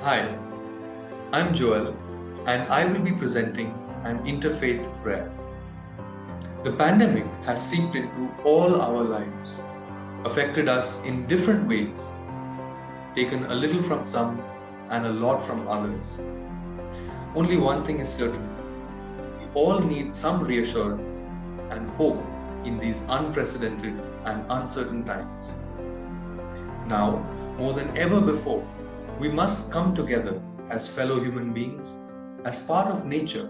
Hi, I'm Joel and I will be presenting an interfaith prayer. The pandemic has seeped into all our lives, affected us in different ways, taken a little from some and a lot from others. Only one thing is certain: we all need some reassurance and hope in these unprecedented and uncertain times. Now, more than ever before, we must come together as fellow human beings, as part of nature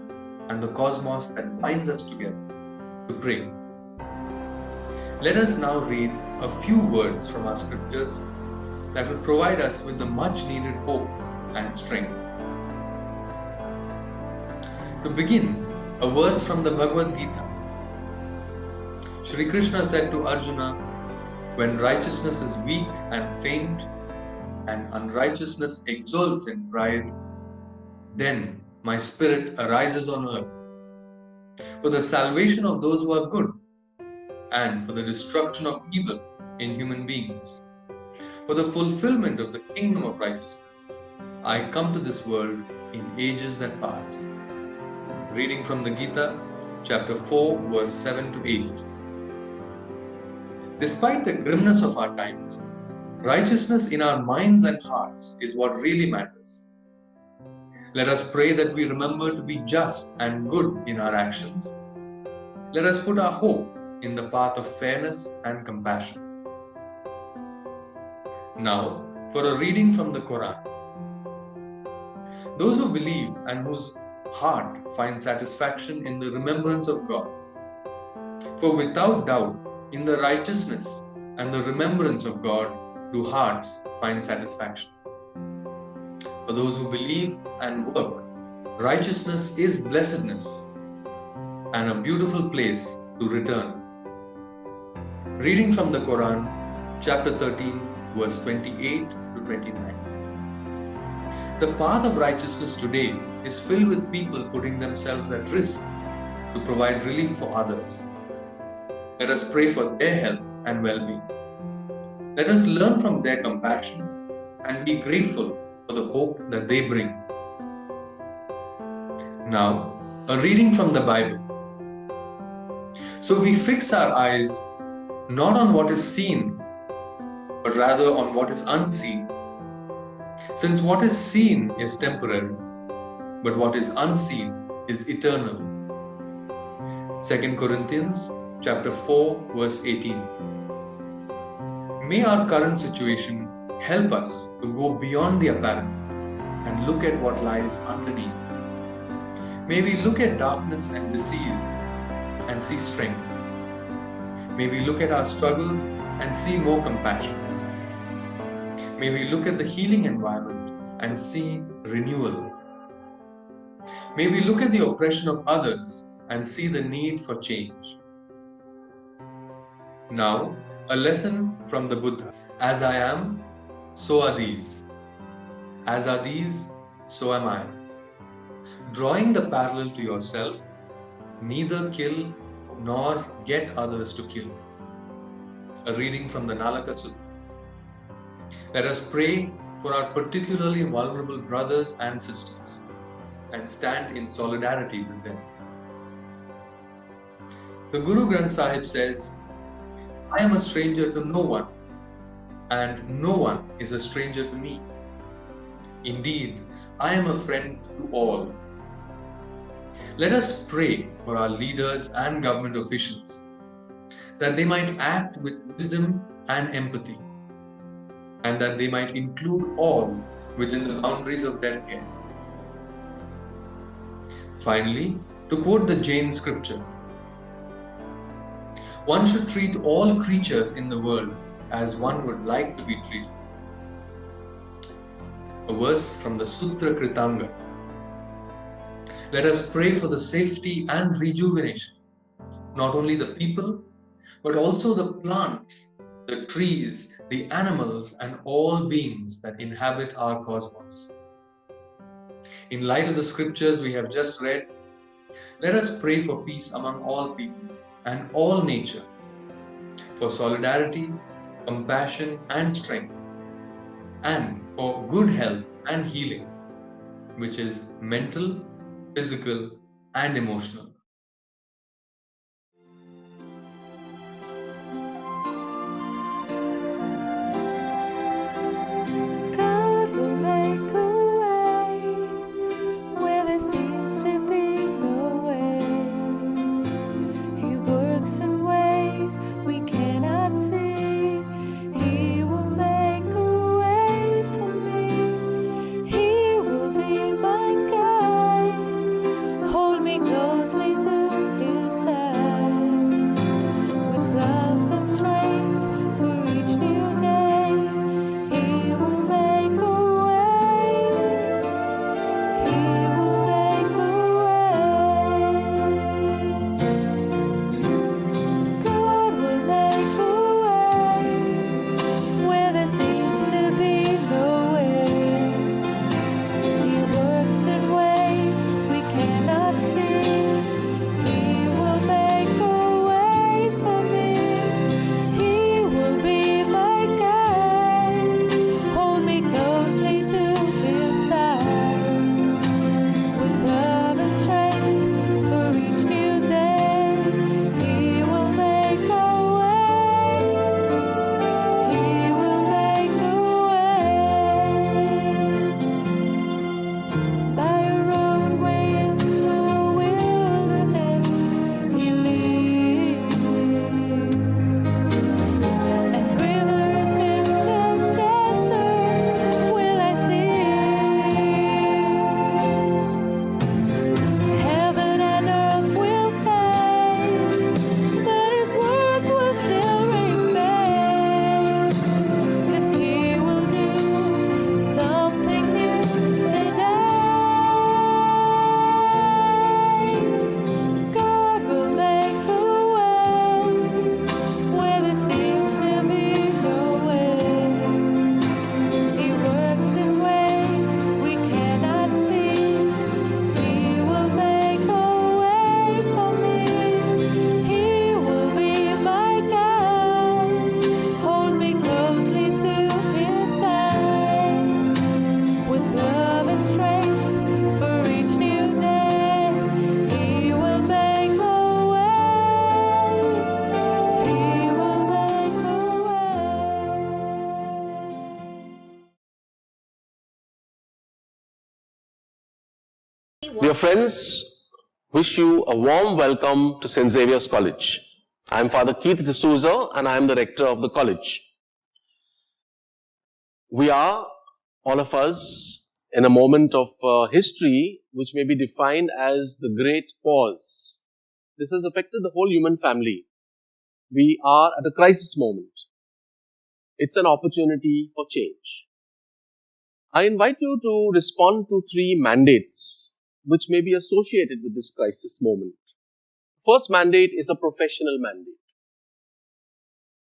and the cosmos that binds us together, to pray. Let us now read a few words from our scriptures that will provide us with the much needed hope and strength. To begin, a verse from the Bhagavad Gita. Shri Krishna said to Arjuna, "When righteousness is weak and faint, and unrighteousness exalts in pride, then my spirit arises on earth for the salvation of those who are good and for the destruction of evil in human beings. For the fulfillment of the kingdom of righteousness, I come to this world in ages that pass." Reading from the Gita, chapter 4, verse 7 to 8. Despite the grimness of our times, righteousness in our minds and hearts is what really matters. Let us pray that we remember to be just and good in our actions. Let us put our hope in the path of fairness and compassion. Now, for a reading from the Quran. Those who believe and whose heart finds satisfaction in the remembrance of God. For without doubt, in the righteousness and the remembrance of God, do hearts find satisfaction. For those who believe and work, righteousness is blessedness and a beautiful place to return. Reading from the Quran, chapter 13, verse 28 to 29. The path of righteousness today is filled with people putting themselves at risk to provide relief for others. Let us pray for their health and well-being. Let us learn from their compassion and be grateful for the hope that they bring. Now, a reading from the Bible. So we fix our eyes not on what is seen, but rather on what is unseen. Since what is seen is temporary, but what is unseen is eternal. 2 Corinthians chapter 4, verse 18. May our current situation help us to go beyond the apparent and look at what lies underneath. May we look at darkness and disease and see strength. May we look at our struggles and see more compassion. May we look at the healing environment and see renewal. May we look at the oppression of others and see the need for change. Now, a lesson from the Buddha. As I am, so are these. As are these, so am I. Drawing the parallel to yourself, neither kill nor get others to kill. A reading from the Nalaka Sutta. Let us pray for our particularly vulnerable brothers and sisters and stand in solidarity with them. The Guru Granth Sahib says, "I am a stranger to no one, and no one is a stranger to me. Indeed, I am a friend to all." Let us pray for our leaders and government officials, that they might act with wisdom and empathy, and that they might include all within the boundaries of their care. Finally, to quote the Jain scripture, one should treat all creatures in the world as one would like to be treated. A verse from the Sutra Kritanga. Let us pray for the safety and rejuvenation, not only the people, but also the plants, the trees, the animals, and all beings that inhabit our cosmos. In light of the scriptures we have just read, let us pray for peace among all people and all nature, for solidarity, compassion, and strength, and for good health and healing. which is mental, physical, and emotional. God will make a way where there seems to be no way. He works in ways we cannot see. He will make a way for me. He will be my guide. Hold me closely to his side. With love and strength for each new day. He will make a way. He will make a way. God will make a way where there seems to be no way. He works in ways we cannot see. He will make a way for me. He will be my guide. Hold me closely to his side. With love and strength for each new day. He will make a way. He will make a way. By a roadway in the wilderness, he leads me. And rivers in the desert will I see. Heaven and earth will fade, but his words will still remain. 'Cause he will do something new today. God will make a way where there seems to be no way. He works in ways we cannot see. He will make a way for me. He will be my guide. Hold me closely to his side. With love and strength for each new day. He will make a way. He will make a way. Dear friends, wish you a warm welcome to St. Xavier's College. I am Father Keith D'Souza and I am the rector of the college. We are, all of us, in a moment of history which may be defined as the Great Pause. This has affected the whole human family. We are at a crisis moment. It's an opportunity for change. I invite you to respond to 3 mandates which may be associated with this crisis moment. First mandate is a professional mandate.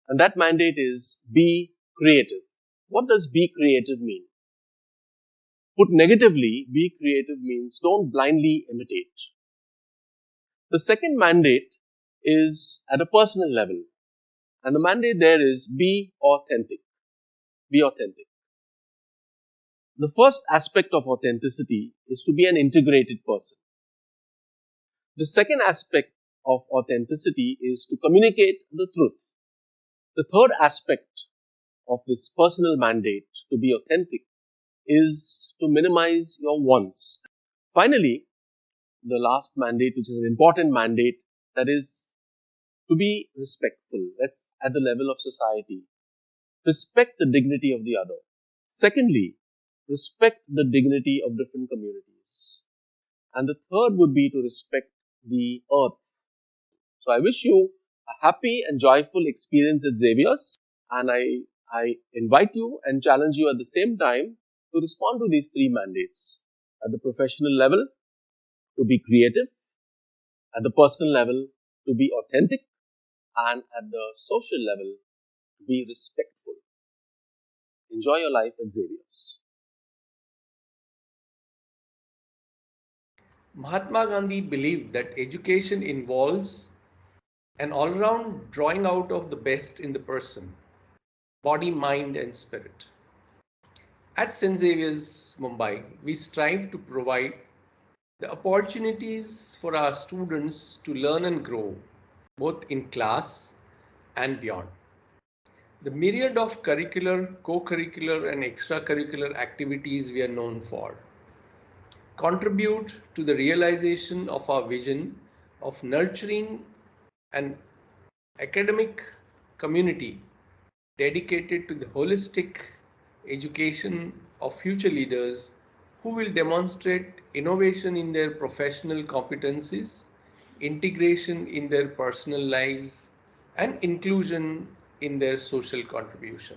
And that mandate is be creative. What does be creative mean? Put negatively, be creative means don't blindly imitate. The second mandate is at a personal level. And the mandate there is be authentic. Be authentic. The first aspect of authenticity is to be an integrated person. The second aspect of authenticity is to communicate the truth. The third aspect of this personal mandate to be authentic is to minimize your wants. Finally, the last mandate, which is an important mandate, that is to be respectful. That's at the level of society. Respect the dignity of the other. Secondly, respect the dignity of different communities. And the third would be to respect the earth. So I wish you a happy and joyful experience at Xavier's, and I invite you and challenge you at the same time to respond to these 3 mandates. At the professional level, to be creative. At the personal level, to be authentic. And at the social level, to be respectful. Enjoy your life at Xavier's. Mahatma Gandhi believed that education involves an all-round drawing out of the best in the person, body, mind, and spirit. At St. Xavier's Mumbai, we strive to provide the opportunities for our students to learn and grow, both in class and beyond. The myriad of curricular, co-curricular and extracurricular activities we are known for contribute to the realization of our vision of nurturing an academic community dedicated to the holistic education of future leaders who will demonstrate innovation in their professional competencies, integration in their personal lives, and inclusion in their social contribution.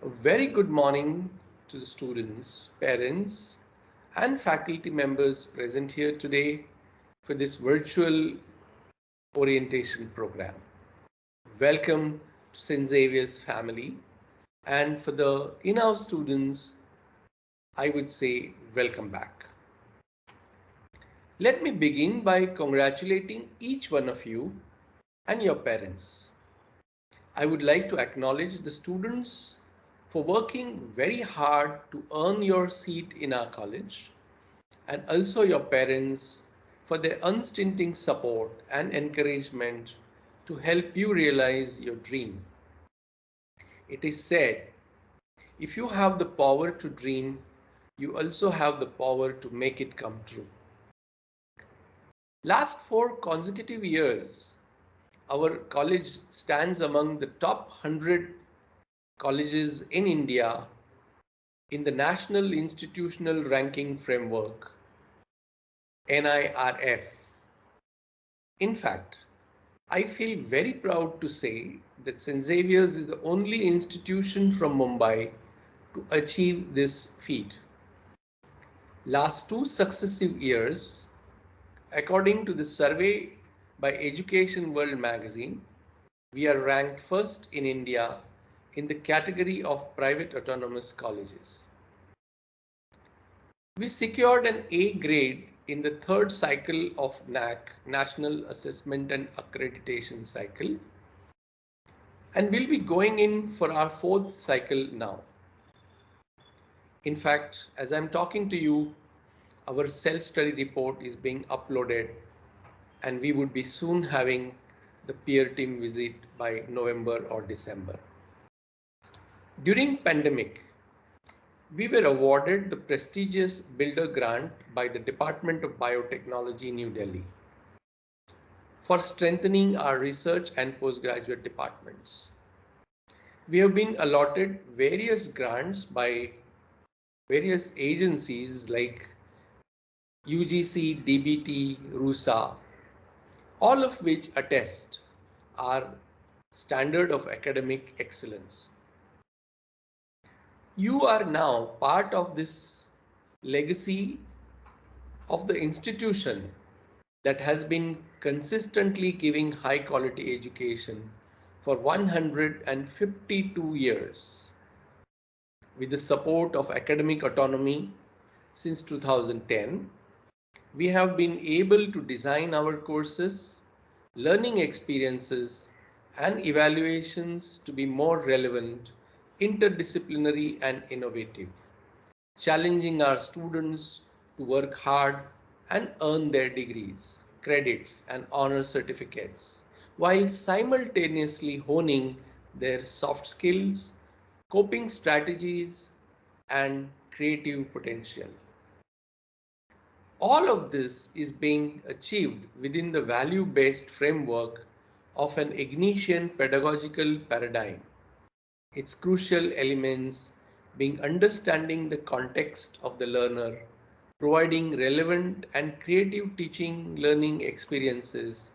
A very good morning to the students, parents, and faculty members present here today for this virtual orientation program. Welcome to St. Xavier's family, and for the in-house students, I would say welcome back. Let me begin by congratulating each one of you and your parents. I would like to acknowledge the students for working very hard to earn your seat in our college, and also your parents for their unstinting support and encouragement to help you realize your dream. It is said, if you have the power to dream, you also have the power to make it come true. Last 4 consecutive years, our college stands among the top 100 colleges in India in the National Institutional Ranking Framework, NIRF. In fact, I feel very proud to say that St. Xavier's is the only institution from Mumbai to achieve this feat. Last 2 successive years, according to the survey by Education World magazine, we are ranked first in India in the category of private autonomous colleges. We secured an A grade in the 3rd cycle of NAAC, National Assessment and Accreditation cycle, and we'll be going in for our 4th cycle now. In fact, as I'm talking to you, our self-study report is being uploaded, and we would be soon having the peer team visit by November or December. During pandemic, we were awarded the prestigious Builder Grant by the Department of Biotechnology, New Delhi, for strengthening our research and postgraduate departments. We have been allotted various grants by various agencies like UGC, DBT, RUSA, all of which attest our standard of academic excellence. You are now part of this legacy of the institution that has been consistently giving high quality education for 152 years with the support of academic autonomy since 2010. We have been able to design our courses, learning experiences, and evaluations to be more relevant, interdisciplinary, and innovative, challenging our students to work hard and earn their degrees, credits, and honor certificates, while simultaneously honing their soft skills, coping strategies, and creative potential. All of this is being achieved within the value-based framework of an Ignatian pedagogical paradigm. Its crucial elements being understanding the context of the learner, providing relevant and creative teaching learning experiences,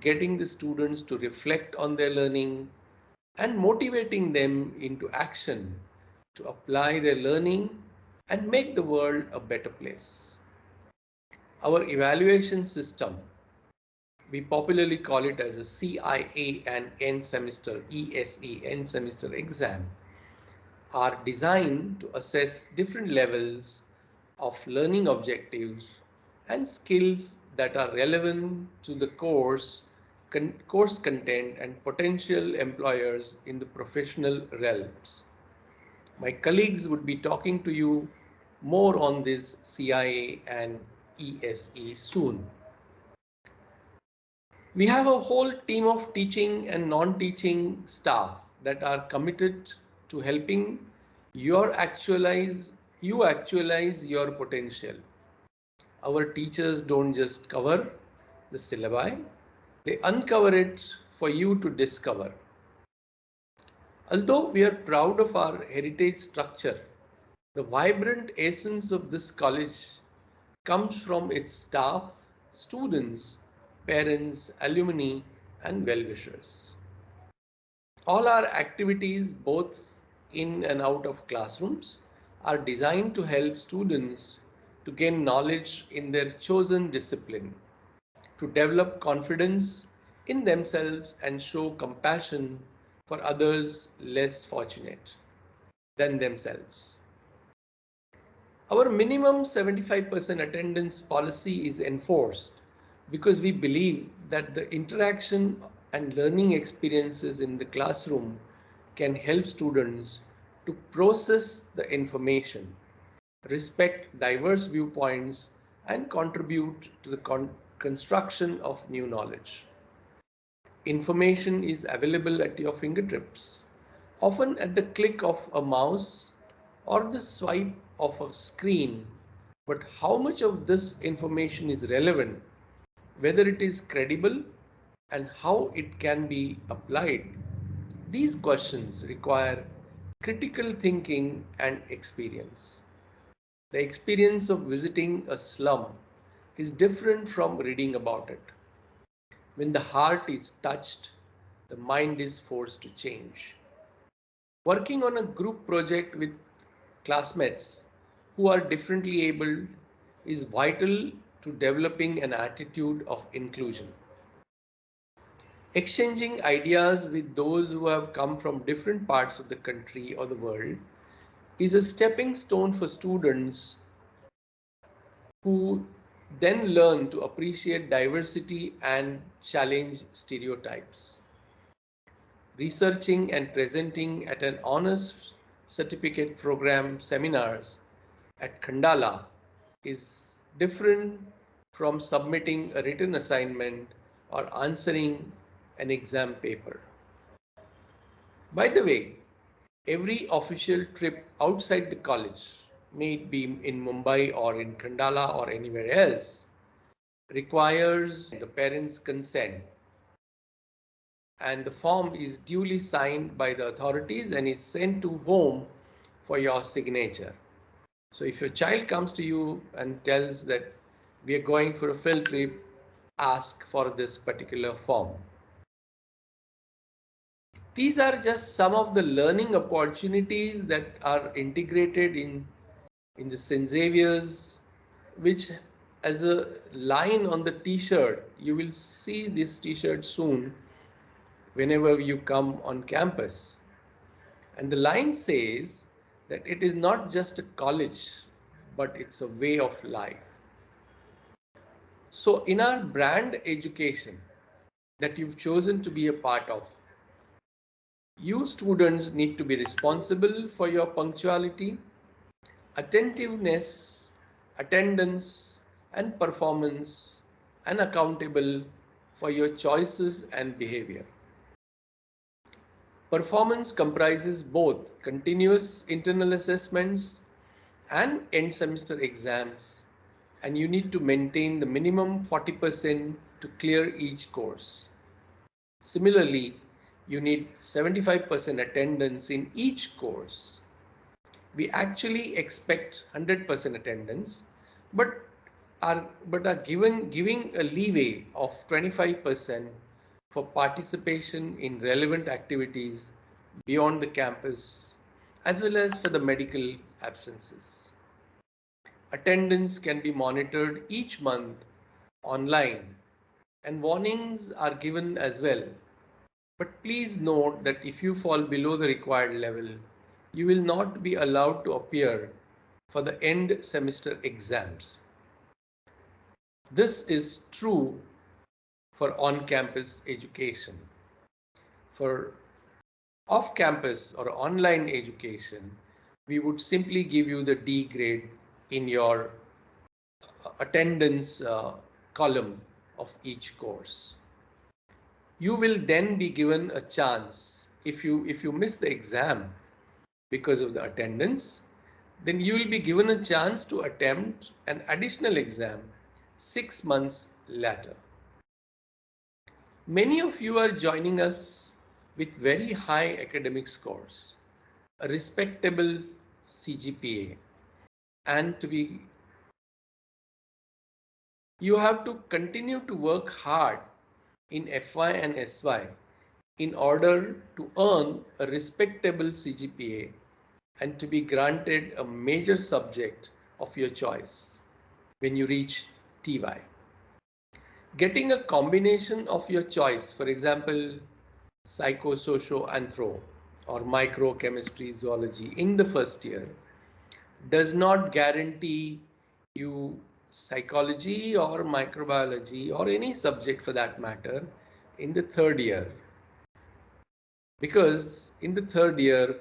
getting the students to reflect on their learning, and motivating them into action to apply their learning and make the world a better place. Our evaluation system, we popularly call it as a CIA and end semester ESE, end semester exam, are designed to assess different levels of learning objectives and skills that are relevant to the course content and potential employers in the professional realms. My colleagues would be talking to you more on this CIA and ESE soon. We have a whole team of teaching and non-teaching staff that are committed to helping you actualize your potential. Our teachers don't just cover the syllabi, they uncover it for you to discover. Although we are proud of our heritage structure, the vibrant essence of this college comes from its staff, students, parents, alumni, and well-wishers. All our activities, both in and out of classrooms, are designed to help students to gain knowledge in their chosen discipline, to develop confidence in themselves and show compassion for others less fortunate than themselves. Our minimum 75% attendance policy is enforced because we believe that the interaction and learning experiences in the classroom can help students to process the information, respect diverse viewpoints, and contribute to the construction of new knowledge. Information is available at your fingertips, often at the click of a mouse or the swipe of a screen. But how much of this information is relevant, whether it is credible, and how it can be applied? These questions require critical thinking and experience. The experience of visiting a slum is different from reading about it. When the heart is touched, the mind is forced to change. Working on a group project with classmates who are differently abled is vital to developing an attitude of inclusion. Exchanging ideas with those who have come from different parts of the country or the world is a stepping stone for students who then learn to appreciate diversity and challenge stereotypes. Researching and presenting at an honors certificate program seminars at Khandala is different from submitting a written assignment or answering an exam paper. By the way, every official trip outside the college, may it be in Mumbai or in Khandala or anywhere else, requires the parents' consent, and the form is duly signed by the authorities and is sent to home for your signature. So if your child comes to you and tells that we are going for a field trip, ask for this particular form. These are just some of the learning opportunities that are integrated in the St. Xavier's, which as a line on the t-shirt, you will see this t-shirt soon whenever you come on campus. And the line says that it is not just a college, but it's a way of life. So in our brand education that you've chosen to be a part of, you students need to be responsible for your punctuality, attentiveness, attendance, and performance, and accountable for your choices and behavior. Performance comprises both continuous internal assessments and end semester exams, and you need to maintain the minimum 40% to clear each course. Similarly, you need 75% attendance in each course. We actually expect 100% attendance, but are giving a leeway of 25% for participation in relevant activities beyond the campus, as well as for the medical absences. Attendance can be monitored each month online, and warnings are given as well. But please note that if you fall below the required level, you will not be allowed to appear for the end semester exams. This is true for on-campus education. For off-campus or online education, we would simply give you the D grade in your attendance column of each course. You will then be given a chance. If you miss the exam because of the attendance, then you will be given a chance to attempt an additional exam 6 months later. Many of you are joining us with very high academic scores, a respectable CGPA, and you have to continue to work hard in FY and SY in order to earn a respectable CGPA and to be granted a major subject of your choice when you reach TY. Getting a combination of your choice, for example, psycho-socio-anthro or microchemistry zoology in the first year, does not guarantee you psychology or microbiology or any subject for that matter in the third year. Because in the third year,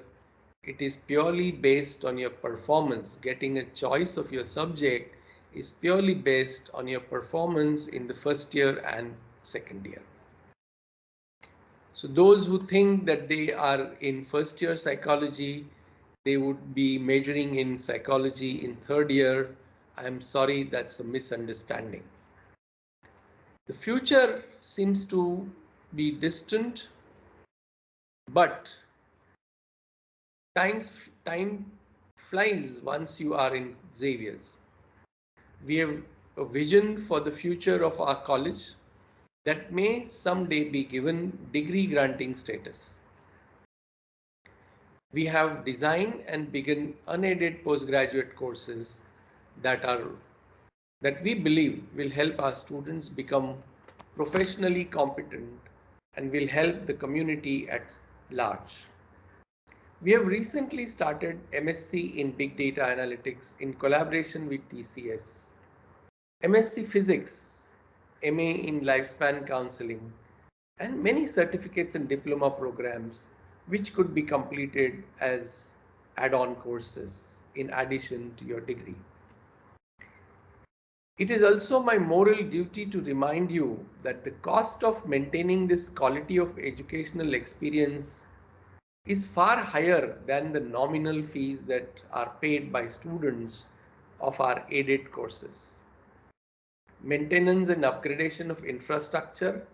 it is purely based on your performance. Getting a choice of your subject is purely based on your performance in the first year and second year. So those who think that they are in first year psychology, they would be majoring in psychology in third year. I'm sorry, that's a misunderstanding. The future seems to be distant, but time flies once you are in Xavier's. We have a vision for the future of our college that may someday be given degree granting status. We have designed and begun unaided postgraduate courses that we believe will help our students become professionally competent and will help the community at large. We have recently started MSc in Big Data Analytics in collaboration with TCS, MSc Physics, MA in Lifespan Counseling, and many certificates and diploma programs which could be completed as add-on courses in addition to your degree. It is also my moral duty to remind you that the cost of maintaining this quality of educational experience is far higher than the nominal fees that are paid by students of our aided courses. Maintenance and upgradation of infrastructure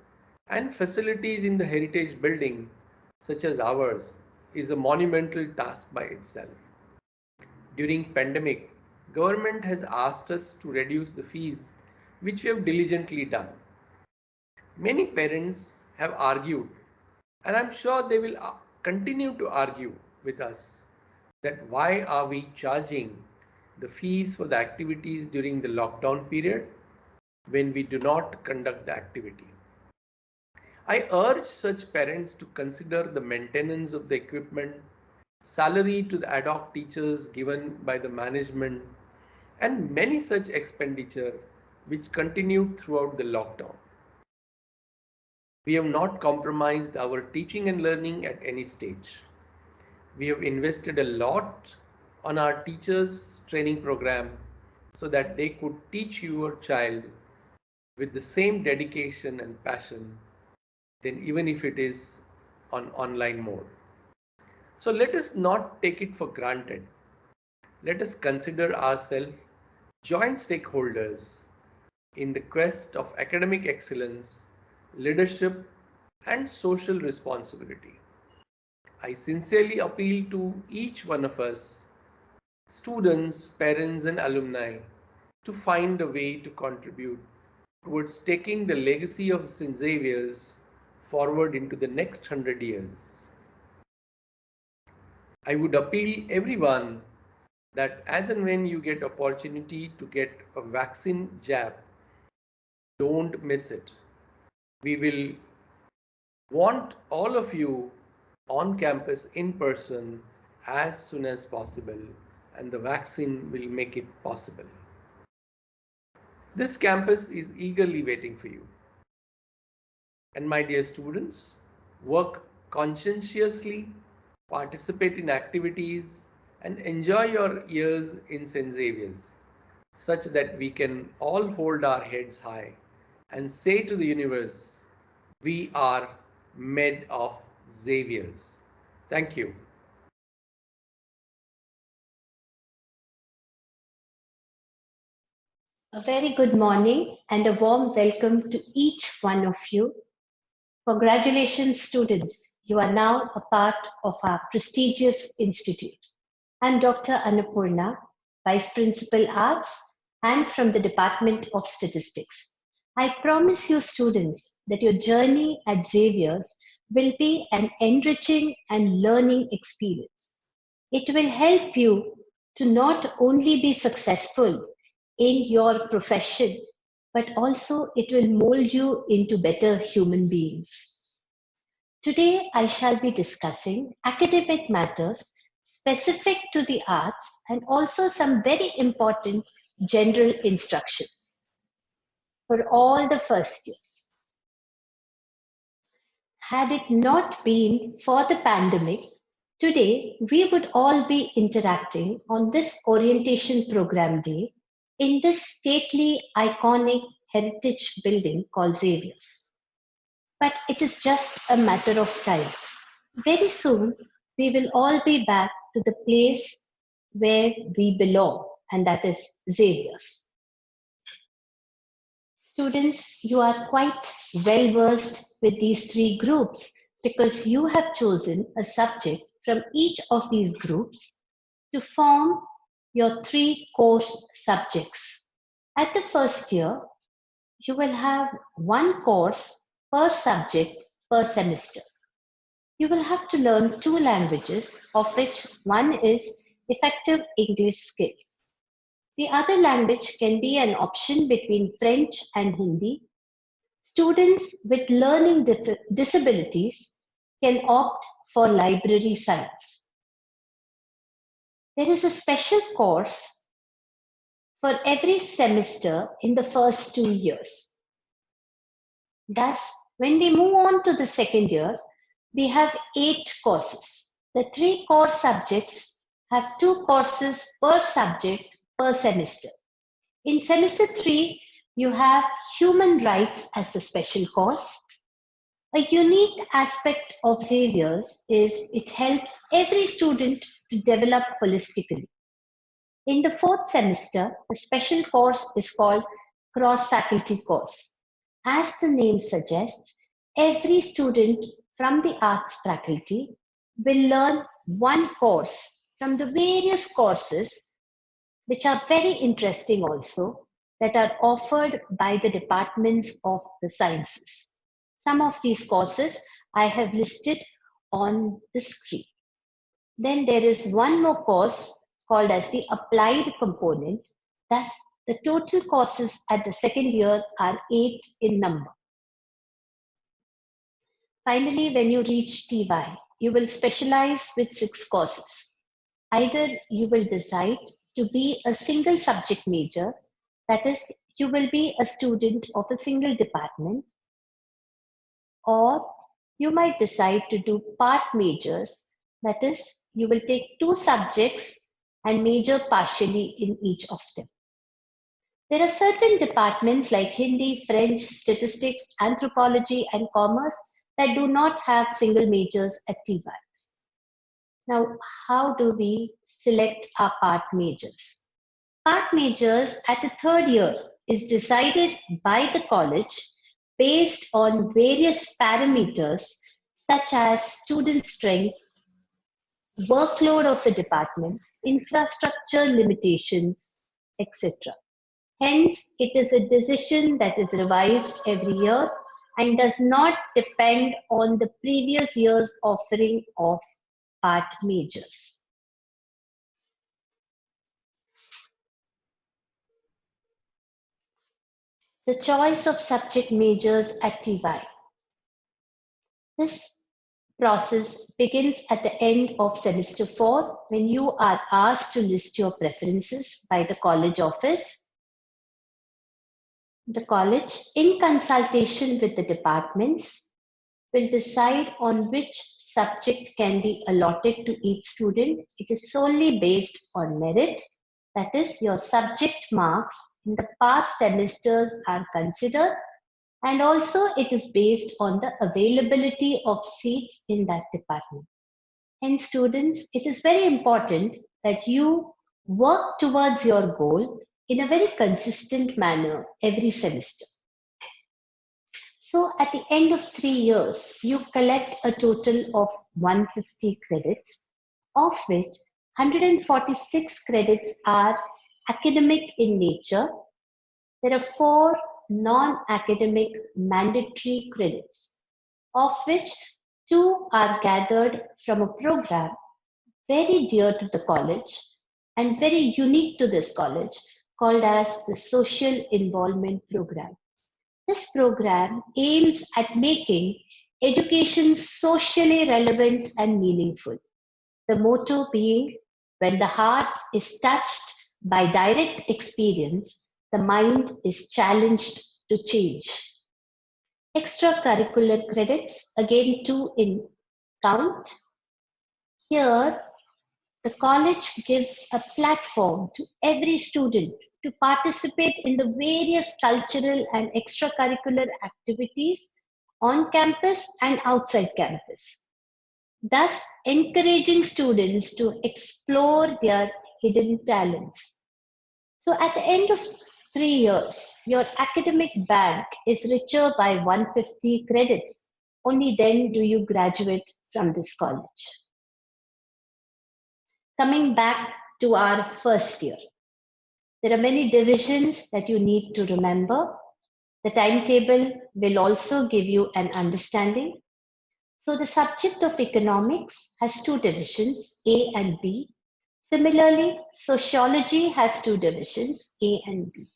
and facilities in the heritage building, such as ours, is a monumental task by itself. During pandemic, government has asked us to reduce the fees, which we have diligently done. Many parents have argued, and I'm sure they will continue to argue with us, that why are we charging the fees for the activities during the lockdown period when we do not conduct the activity. I urge such parents to consider the maintenance of the equipment, salary to the ad hoc teachers given by the management, and many such expenditure which continued throughout the lockdown. We have not compromised our teaching and learning at any stage. We have invested a lot on our teachers training program so that they could teach your child with the same dedication and passion, then even if it is on online mode. So let us not take it for granted. Let us consider ourselves joint stakeholders in the quest of academic excellence, leadership, and social responsibility. I sincerely appeal to each one of us, students, parents, and alumni, to find a way to contribute towards taking the legacy of St. Xavier's forward into the next 100 years. I would appeal everyone that as and when you get opportunity to get a vaccine jab, don't miss it. We will want all of you on campus in person as soon as possible, and the vaccine will make it possible. This campus is eagerly waiting for you. And my dear students, work conscientiously, participate in activities, and enjoy your years in St. Xavier's, such that we can all hold our heads high and say to the universe, we are made of Xaviers. Thank you. A very good morning and a warm welcome to each one of you. Congratulations, students. You are now a part of our prestigious institute. I'm Dr. Annapurna, Vice Principal Arts and from the Department of Statistics. I promise you, students, that your journey at Xavier's will be an enriching and learning experience. It will help you to not only be successful in your profession, but also it will mold you into better human beings. Today, I shall be discussing academic matters specific to the arts and also some very important general instructions for all the first years. Had it not been for the pandemic, today we would all be interacting on this orientation program day in this stately, iconic heritage building called Xavier's. But it is just a matter of time. Very soon, we will all be back to the place where we belong, and that is Xavier's. Students, you are quite well versed with these three groups because you have chosen a subject from each of these groups to form your three core subjects. At the first year, you will have one course per subject per semester. You will have to learn two languages, of which one is effective English skills. The other language can be an option between French and Hindi. Students with learning disabilities can opt for library science. There is a special course for every semester in the first 2 years. Thus, when we move on to the second year, we have 8 courses. The 3 core subjects have 2 courses per subject per semester. In semester 3, you have human rights as a special course. A unique aspect of Xavier's is it helps every student to develop holistically. In the 4th semester, the special course is called cross-faculty course. As the name suggests, every student from the arts faculty will learn one course from the various courses, which are very interesting also, that are offered by the departments of the sciences. Some of these courses I have listed on the screen. Then there is one more course called as the applied component. Thus, the total courses at the second year are 8 in number. Finally, when you reach TY, you will specialize with 6 courses. Either you will decide to be a single subject major, that is, you will be a student of a single department, or you might decide to do part majors, that is, you will take 2 subjects and major partially in each of them. There are certain departments like Hindi, French, statistics, anthropology, and commerce that do not have single majors at TYs. Now, how do we select our part majors? Part majors at the third year is decided by the college based on various parameters such as student strength, workload of the department, infrastructure limitations, etc. Hence, it is a decision that is revised every year and does not depend on the previous year's offering of part majors. The choice of subject majors at TY. This process begins at the end of semester 4 when you are asked to list your preferences by the college office. The college, in consultation with the departments, will decide on which subject can be allotted to each student. It is solely based on merit. That is, your subject marks in the past semesters are considered, and also it is based on the availability of seats in that department. And students, it is very important that you work towards your goal in a very consistent manner every semester. So at the end of 3 years, you collect a total of 150 credits, of which 146 credits are academic in nature. There are 4 non-academic mandatory credits, of which 2 are gathered from a program very dear to the college and very unique to this college, called as the Social Involvement Program. This program aims at making education socially relevant and meaningful. The motto being, when the heart is touched by direct experience, the mind is challenged to change. Extracurricular credits, again 2 in count. Here, the college gives a platform to every student to participate in the various cultural and extracurricular activities on campus and outside campus, thus encouraging students to explore their hidden talents. So at the end of 3 years, your academic bank is richer by 150 credits. Only then do you graduate from this college. Coming back to our first year, there are many divisions that you need to remember. The timetable will also give you an understanding. So the subject of economics has 2 divisions, A and B. Similarly, sociology has 2 divisions, A and B.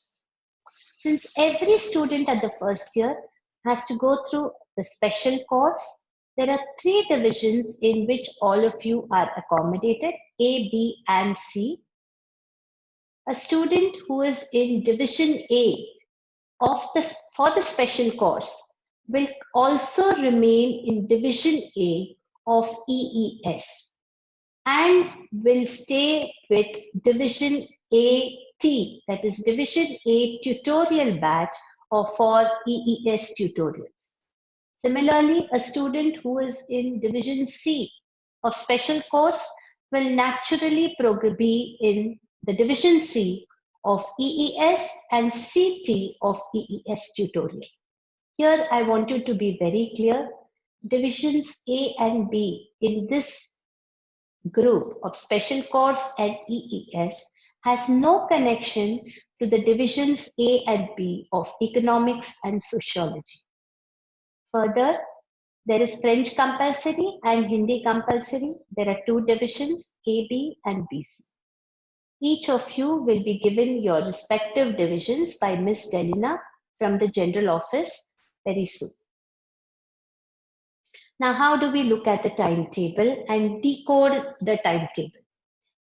Since every student at the first year has to go through the special course, there are 3 divisions in which all of you are accommodated, A, B, and C. A student who is in division A for the special course will also remain in division A of EES and will stay with division AT, that is division A tutorial batch or for EES tutorials. Similarly, a student who is in division C of special course will naturally be in the division C of EES and CT of EES tutorial. Here I want you to be very clear. Divisions A and B in this group of special course and EES has no connection to the divisions A and B of economics and sociology. Further, there is French compulsory and Hindi compulsory. There are 2 divisions, AB and BC. Each of you will be given your respective divisions by Miss Delina from the general office very soon. Now, how do we look at the timetable and decode the timetable?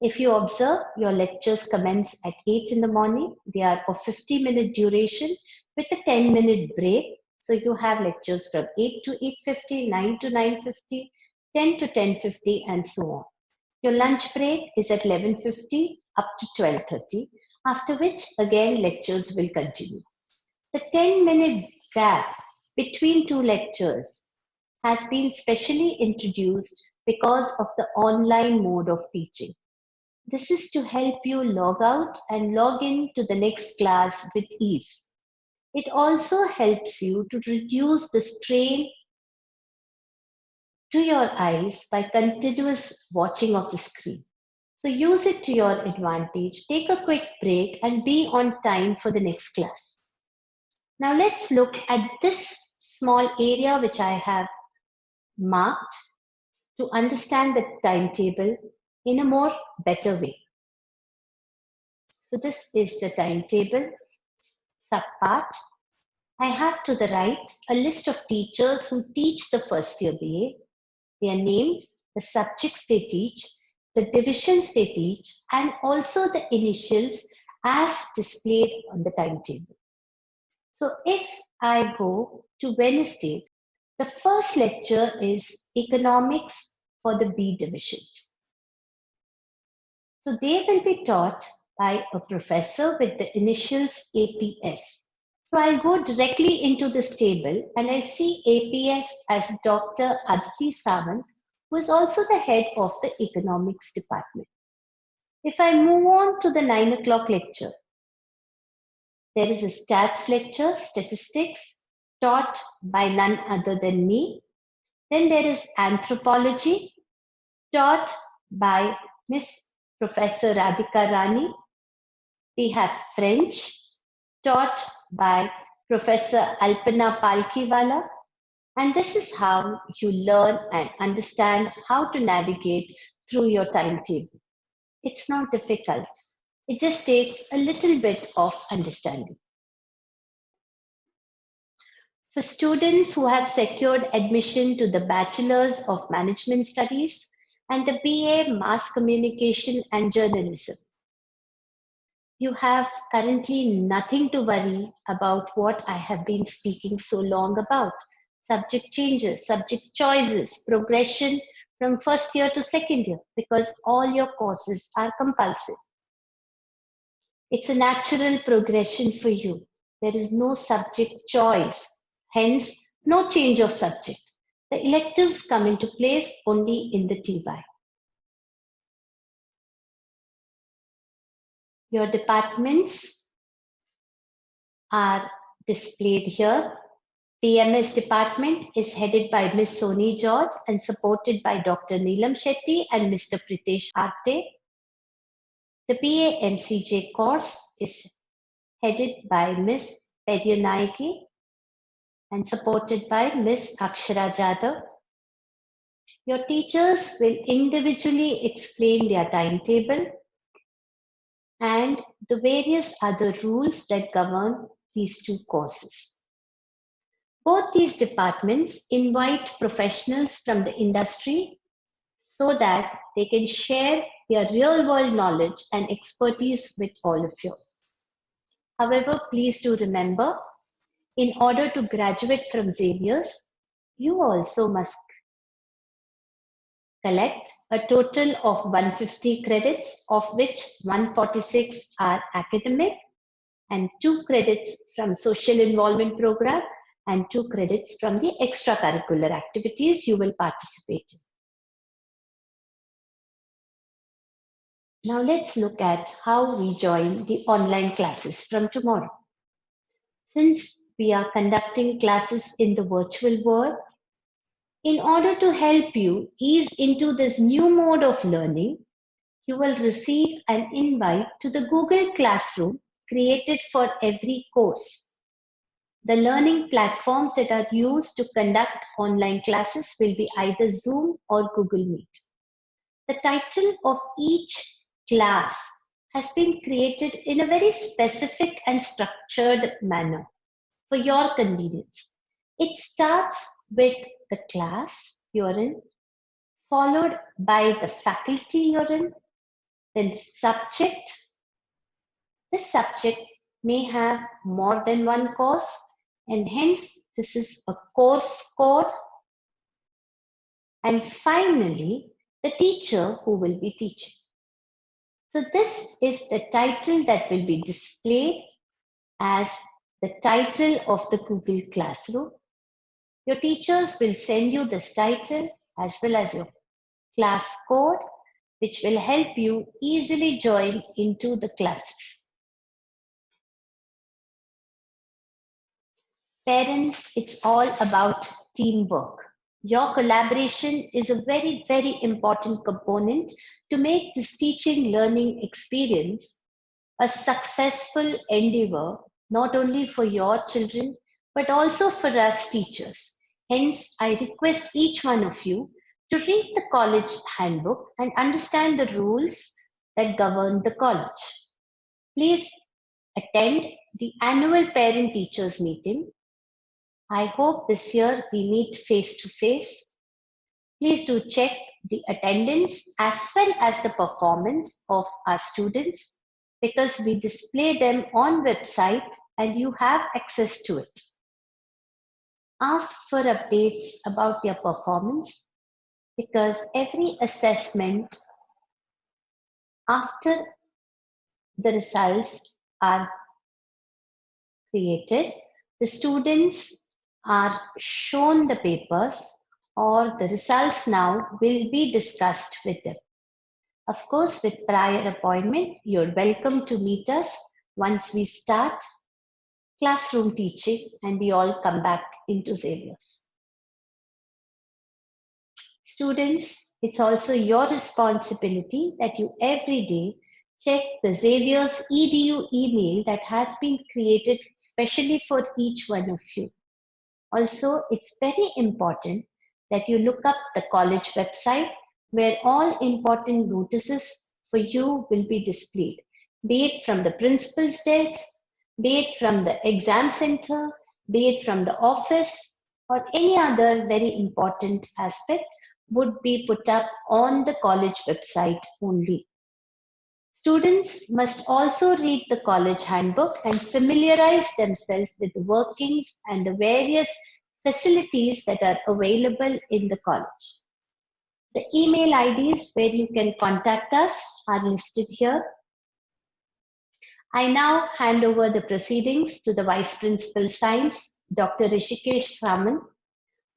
If you observe, your lectures commence at 8 in the morning. They are of 50-minute duration with a 10-minute break. So you have lectures from 8 to 8:50, 9 to 9:50, 10 to 10:50, and so on. Your lunch break is at 11:50 up to 12:30, after which again lectures will continue. The 10-minute gap between 2 lectures has been specially introduced because of the online mode of teaching. This is to help you log out and log in to the next class with ease. It also helps you to reduce the strain to your eyes by continuous watching of the screen. So use it to your advantage. Take a quick break and be on time for the next class. Now let's look at this small area which I have marked to understand the timetable in a more better way. So this is the timetable subpart. I have to the right a list of teachers who teach the first year BA, their names, the subjects they teach, the divisions they teach, and also the initials as displayed on the timetable. So if I go to Wednesday, The first lecture is Economics for the B divisions. So they will be taught by a professor with the initials APS. So I'll go directly into this table and I see APS as Dr. Aditi Sawant, who is also the head of the economics department. If I move on to the 9 o'clock lecture, there is a stats lecture, statistics, taught by none other than me. Then there is anthropology, taught by Miss Professor Radhika Rani. We have French, taught by Professor Alpana Palkiwala. And this is how you learn and understand how to navigate through your timetable. It's not difficult. It just takes a little bit of understanding. For students who have secured admission to the Bachelor's of Management Studies and the BA Mass Communication and Journalism, you have currently nothing to worry about what I have been speaking so long about. Subject changes, subject choices, progression from first year to second year, because all your courses are compulsory. It's a natural progression for you. There is no subject choice, hence no change of subject. The electives come into place only in the TY. Your departments are displayed here. PMS department is headed by Ms. Soni George and supported by Dr. Neelam Shetty and Mr. Pritesh Arte. The BA MCJ course is headed by Ms. Pedyanaiki and supported by Ms. Akshara Jadhav. Your teachers will individually explain their timetable and the various other rules that govern these two courses. Both these departments invite professionals from the industry so that they can share their real-world knowledge and expertise with all of you. However, please do remember, in order to graduate from Xavier's, you also must collect a total of 150 credits, of which 146 are academic and 2 credits from social involvement program and 2 credits from the extracurricular activities you will participate in. Now let's look at how we join the online classes from tomorrow. Since we are conducting classes in the virtual world, in order to help you ease into this new mode of learning, you will receive an invite to the Google Classroom created for every course. The learning platforms that are used to conduct online classes will be either Zoom or Google Meet. The title of each class has been created in a very specific and structured manner for your convenience. It starts with the class you're in, followed by the faculty you're in, then subject. The subject may have more than one course, and hence this is a course code. And finally, the teacher who will be teaching. So this is the title that will be displayed as the title of the Google Classroom. Your teachers will send you this title as well as your class code, which will help you easily join into the classes. Parents, it's all about teamwork. Your collaboration is a very, very important component to make this teaching learning experience a successful endeavor, not only for your children, but also for us teachers. Hence, I request each one of you to read the college handbook and understand the rules that govern the college. Please attend the annual parent-teachers meeting. I hope this year we meet face to face. Please do check the attendance as well as the performance of our students, because we display them on website and you have access to it. ask for updates about their performance, because every assessment after the results are created, the students are shown the papers or the results now will be discussed with them. Of course, with prior appointment, you're welcome to meet us once we start classroom teaching and we all come back into Xavier's. Students, it's also your responsibility that you every day check the Xavier's EDU email that has been created specially for each one of you. Also, it's very important that you look up the college website where all important notices for you will be displayed, be it from the principal's desk, be it from the exam center, be it from the office, or any other very important aspect would be put up on the college website only. Students must also read the college handbook and familiarize themselves with the workings and the various facilities that are available in the college. The email IDs where you can contact us are listed here. I now hand over the proceedings to the Vice Principal Science, Dr. Rishikesh Raman,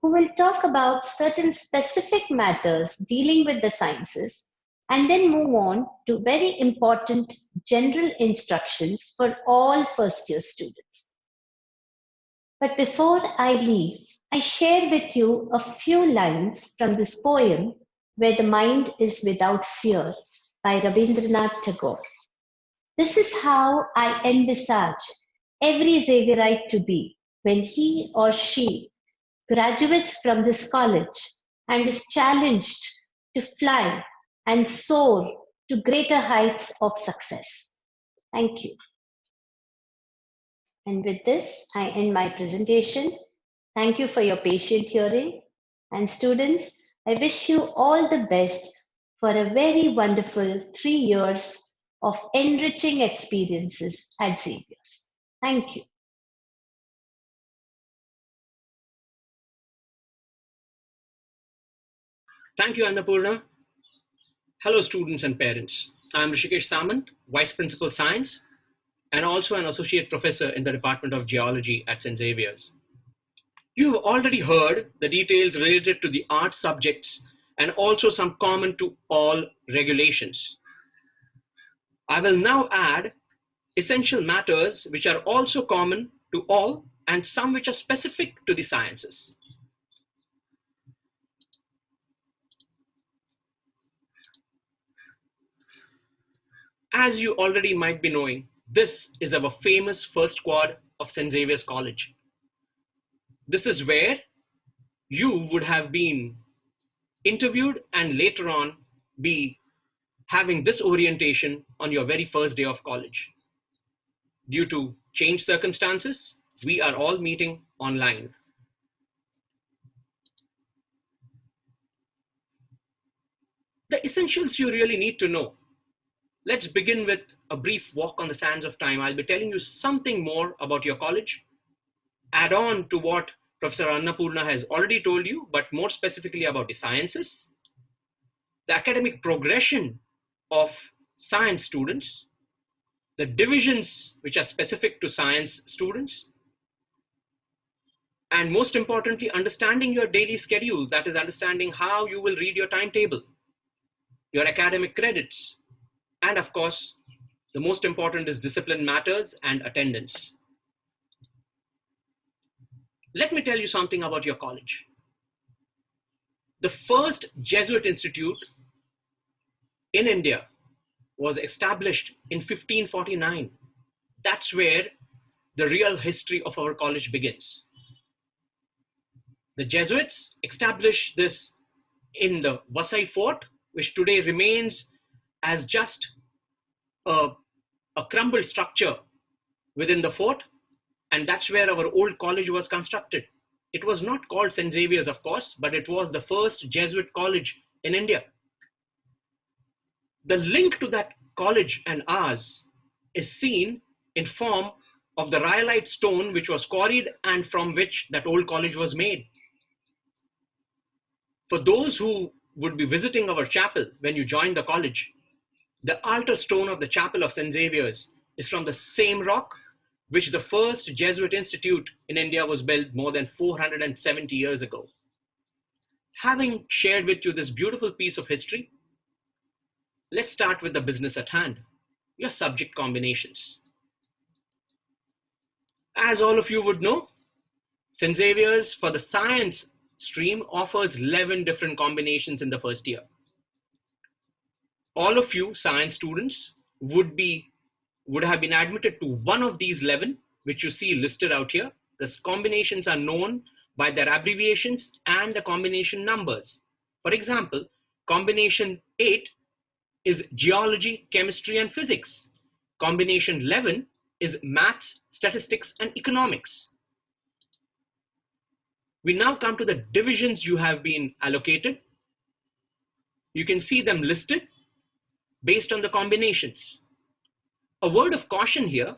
who will talk about certain specific matters dealing with the sciences and then move on to very important general instructions for all first-year students. But before I leave, I share with you a few lines from this poem, Where the Mind is Without Fear, by Rabindranath Tagore. This is how I envisage every Xavierite to be when he or she graduates from this college and is challenged to fly and soar to greater heights of success. Thank you. And with this, I end my presentation. Thank you for your patient hearing. And students, I wish you all the best for a very wonderful 3 years of enriching experiences at Xavier's. Thank you. Thank you, Annapurna. Hello, students and parents. I'm Rishikesh Samant, Vice Principal Science, and also an Associate Professor in the Department of Geology at St. Xavier's. You have already heard the details related to the art subjects and also some common to all regulations. I will now add essential matters which are also common to all and some which are specific to the sciences. As you already might be knowing, this is our famous first quad of St. Xavier's College. This is where you would have been interviewed and later on be having this orientation on your very first day of college. Due to changed circumstances, we are all meeting online. The essentials you really need to know. Let's begin with a brief walk on the sands of time. I'll be telling you something more about your college, add on to what Professor Annapurna has already told you, but more specifically about the sciences, the academic progression of science students, the divisions which are specific to science students, and most importantly, understanding your daily schedule, that is understanding how you will read your timetable, your academic credits, and of course, the most important is discipline matters and attendance. Let me tell you something about your college. The first Jesuit institute in India was established in 1549. That's where the real history of our college begins. The Jesuits established this in the Vasai fort, which today remains as just a crumbled structure within the fort, and that's where our old college was constructed. It was not called St. Xavier's, of course, but it was the first Jesuit college in India. The link to that college and ours is seen in form of the rhyolite stone which was quarried and from which that old college was made. For those who would be visiting our chapel when you join the college, the altar stone of the chapel of St. Xavier's is from the same rock which the first Jesuit institute in India was built more than 470 years ago. Having shared with you this beautiful piece of history, let's start with the business at hand, your subject combinations. As all of you would know, St. Xavier's for the science stream offers 11 different combinations in the first year. All of you science students would have been admitted to one of these 11, which you see listed out here. The combinations are known by their abbreviations and the combination numbers. For example, combination 8 is geology, chemistry, and physics. Combination 11 is maths, statistics, and economics. We now come to the divisions you have been allocated. You can see them listed based on the combinations. A word of caution here,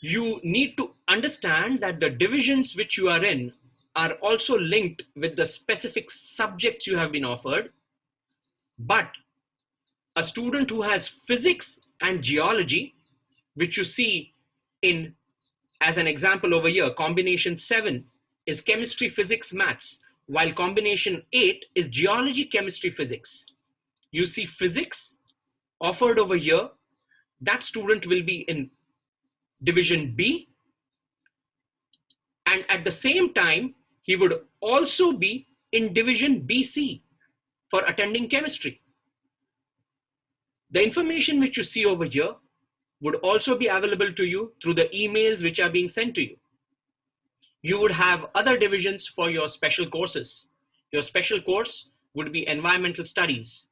you need to understand that the divisions which you are in are also linked with the specific subjects you have been offered. But a student who has physics and geology, which you see in, as an example over here, combination 7 is chemistry, physics, maths, while combination 8 is geology, chemistry, physics. You see physics offered over here, that student will be in division B, and at the same time, he would also be in division BC for attending chemistry. The information which you see over here would also be available to you through the emails which are being sent to you. You would have other divisions for your special courses. Your special course would be environmental studies.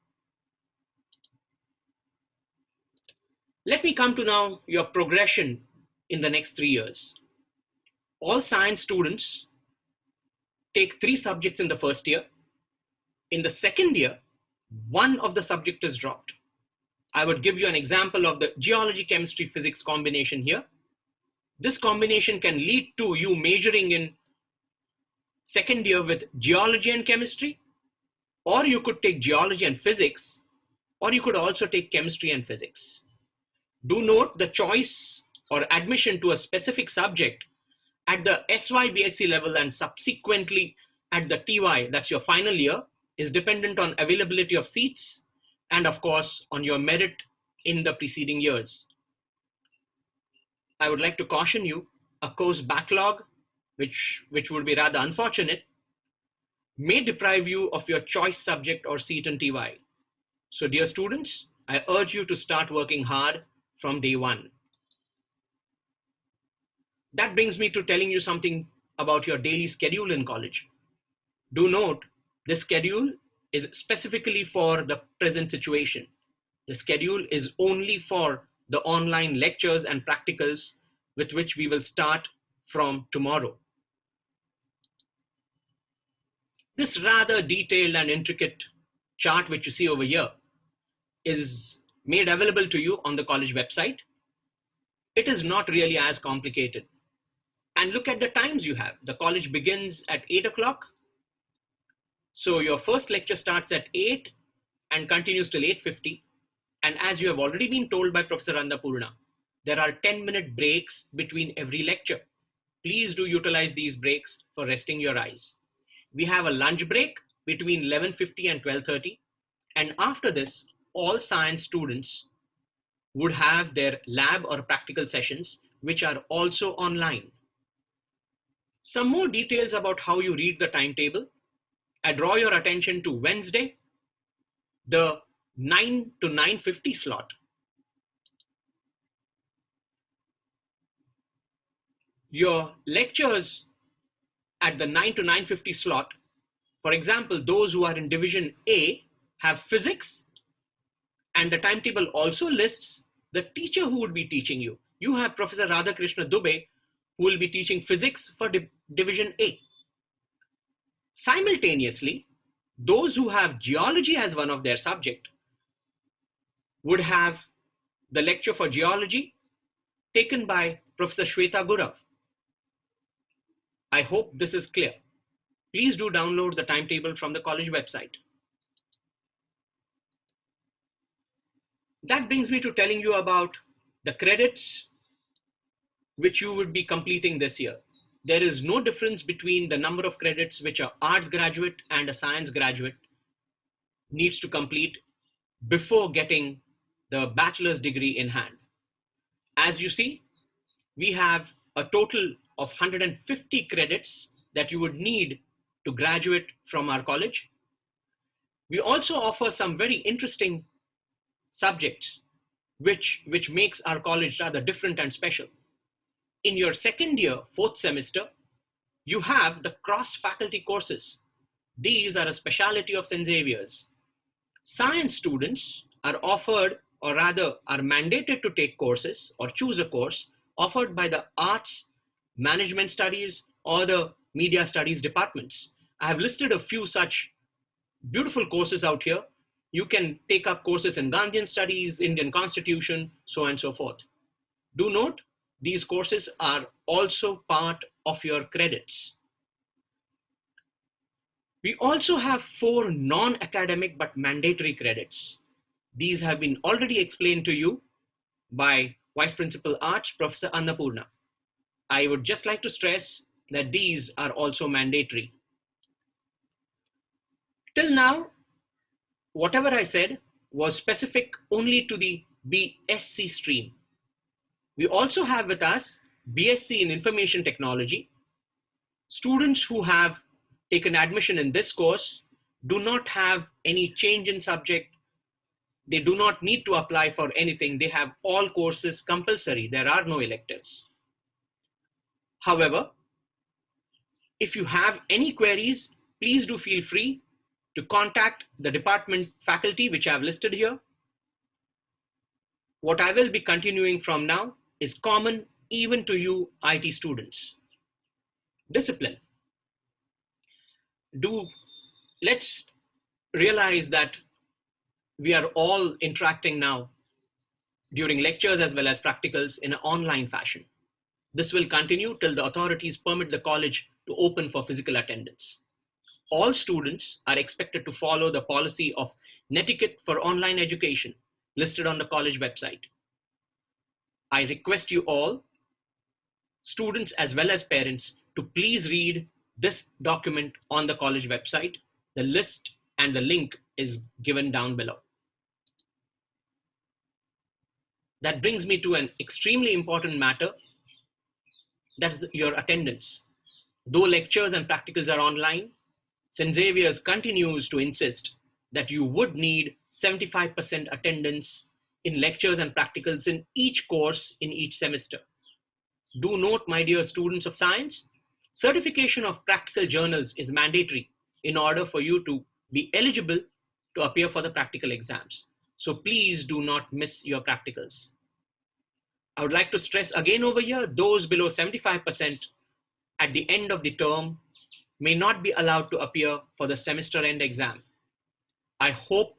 Let me come to now your progression in the next 3 years. All science students take 3 subjects in the first year. In the second year, one of the subject is dropped. I would give you an example of the geology, chemistry, physics combination here. This combination can lead to you majoring in second year with geology and chemistry, or you could take geology and physics, or you could also take chemistry and physics. Do note the choice or admission to a specific subject at the SY-BSc level and subsequently at the TY, that's your final year, is dependent on availability of seats and of course on your merit in the preceding years. I would like to caution you, a course backlog, which would be rather unfortunate, may deprive you of your choice subject or seat in TY. So dear students, I urge you to start working hard from day one. That brings me to telling you something about your daily schedule in college. Do note, this schedule is specifically for the present situation. The schedule is only for the online lectures and practicals with which we will start from tomorrow. This rather detailed and intricate chart which you see over here is made available to you on the college website. It is not really as complicated. And look at the times you have. The college begins at 8 o'clock. So your first lecture starts at 8 and continues till 8:50. And as you have already been told by Professor Annapurna, there are 10-minute breaks between every lecture. Please do utilize these breaks for resting your eyes. We have a lunch break between 11:50 and 12:30. And after this, all science students would have their lab or practical sessions, which are also online. Some more details about how you read the timetable. I draw your attention to Wednesday, the 9 to 9:50 slot. Your lectures at the 9 to 9:50 slot, for example, those who are in division A have physics, and the timetable also lists the teacher who would be teaching you. You have Professor Radhakrishna Dubey, who will be teaching physics for division A. Simultaneously, those who have geology as one of their subject would have the lecture for geology taken by Professor Shweta Gurav. I hope this is clear. Please do download the timetable from the college website. That brings me to telling you about the credits which you would be completing this year. There is no difference between the number of credits which an arts graduate and a science graduate needs to complete before getting the bachelor's degree in hand. As you see, we have a total of 150 credits that you would need to graduate from our college. We also offer some very interesting subjects which makes our college rather different and special. In your second year, fourth semester, you have the cross-faculty courses. These are a specialty of St. Xavier's. Science students are offered, or rather are mandated to take courses or choose a course offered by the arts, management studies, or the media studies departments. I have listed a few such beautiful courses out here. You can take up courses in Gandhian studies, Indian constitution, so on and so forth. Do note, these courses are also part of your credits. We also have 4 non-academic but mandatory credits. These have been already explained to you by Vice Principal Arts, Professor Annapurna. I would just like to stress that these are also mandatory. Till now, whatever I said was specific only to the BSc stream. We also have with us BSc in Information Technology. Students who have taken admission in this course do not have any change in subject. They do not need to apply for anything. They have all courses compulsory. There are no electives. However, if you have any queries, please do feel free to contact the department faculty which I have listed here. What I will be continuing from now is common even to you IT students. Discipline. Let's realize that we are all interacting now during lectures as well as practicals in an online fashion. This will continue till the authorities permit the college to open for physical attendance. All students are expected to follow the policy of netiquette for online education listed on the college website. I request you all, students as well as parents, to please read this document on the college website. The list and the link is given down below. That brings me to an extremely important matter. That's your attendance. Though lectures and practicals are online, St. Xavier's continues to insist that you would need 75% attendance in lectures and practicals in each course in each semester. Do note, my dear students of science, certification of practical journals is mandatory in order for you to be eligible to appear for the practical exams. So please do not miss your practicals. I would like to stress again over here, those below 75% at the end of the term may not be allowed to appear for the semester end exam. I hope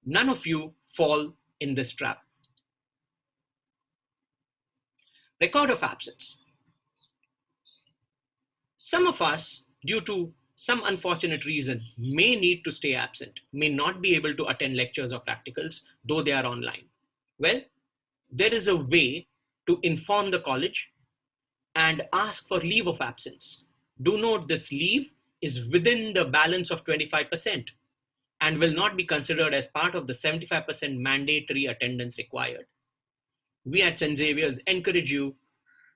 none of you fall in this trap. Record of absence. Some of us, due to some unfortunate reason, may need to stay absent, may not be able to attend lectures or practicals, though they are online. Well, there is a way to inform the college and ask for leave of absence. Do note, this leave is within the balance of 25% and will not be considered as part of the 75% mandatory attendance required. We at St. Xavier's encourage you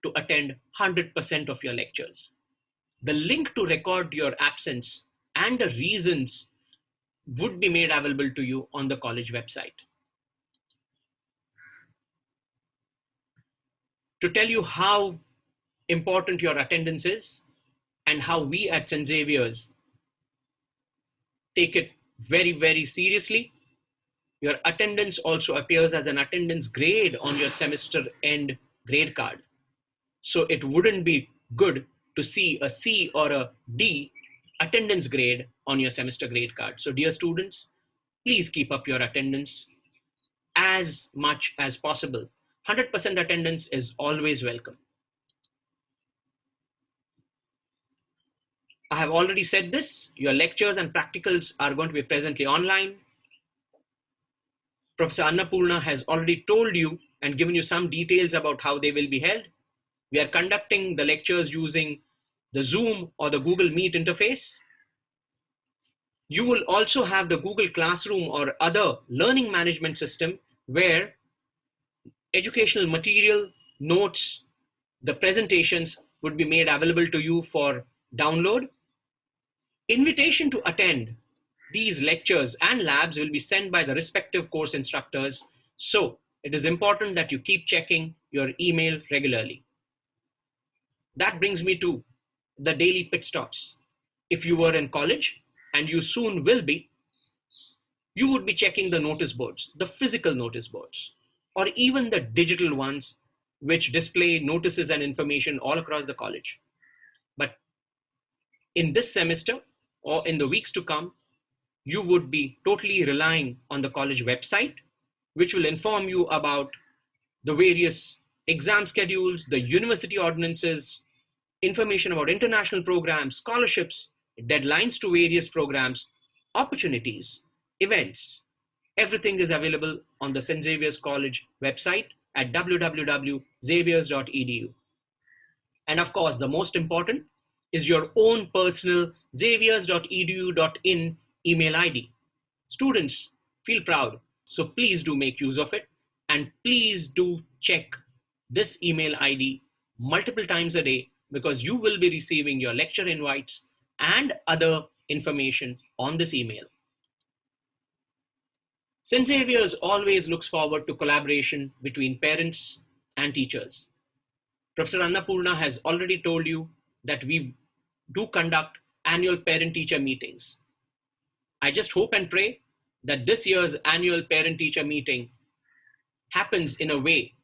to attend 100% of your lectures. The link to record your absence and the reasons would be made available to you on the college website. To tell you how important your attendance is and how we at St. Xavier's take it very, very seriously, your attendance also appears as an attendance grade on your semester end grade card. So it wouldn't be good to see a C or a D attendance grade on your semester grade card. So dear students, please keep up your attendance as much as possible. 100% attendance is always welcome. I have already said this. Your lectures and practicals are going to be presently online. Professor Annapurna has already told you and given you some details about how they will be held. We are conducting the lectures using the Zoom or the Google Meet interface. You will also have the Google Classroom or other learning management system where educational material, notes, the presentations would be made available to you for download. Invitation to attend these lectures and labs will be sent by the respective course instructors. So it is important that you keep checking your email regularly. That brings me to the daily pit stops. If you were in college, and you soon will be, you would be checking the notice boards, the physical notice boards, or even the digital ones, which display notices and information all across the college. But in this semester, or in the weeks to come, you would be totally relying on the college website, which will inform you about the various exam schedules, the university ordinances, information about international programs, scholarships, deadlines to various programs, opportunities, events. Everything is available on the St. Xavier's College website at www.xaviers.edu. And of course, the most important is your own personal xaviers.edu.in email ID. Students, feel proud, so please do make use of it, and please do check this email ID multiple times a day, because you will be receiving your lecture invites and other information on this email. St. Xavier's always looks forward to collaboration between parents and teachers. Professor Annapurna has already told you that we do conduct annual parent-teacher meetings. I just hope and pray that this year's annual parent-teacher meeting happens in a way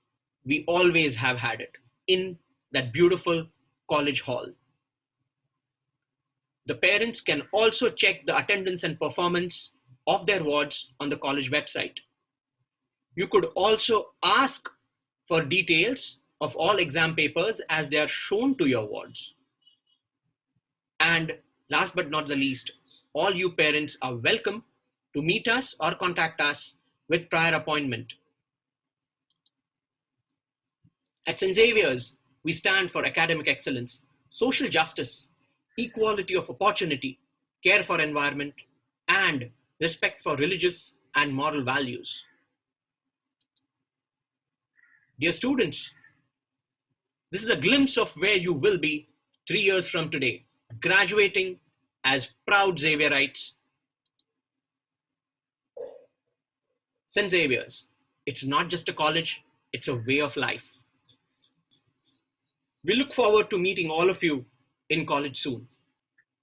we always have had it, in that beautiful college hall. The parents can also check the attendance and performance of their wards on the college website. You could also ask for details of all exam papers as they are shown to your wards. And last but not the least, all you parents are welcome to meet us or contact us with prior appointment. At St. Xavier's, we stand for academic excellence, social justice, equality of opportunity, care for environment, and respect for religious and moral values. Dear students, this is a glimpse of where you will be 3 years from today, graduating as proud Xavierites. St. Xavier's, it's not just a college, it's a way of life. We look forward to meeting all of you in college soon.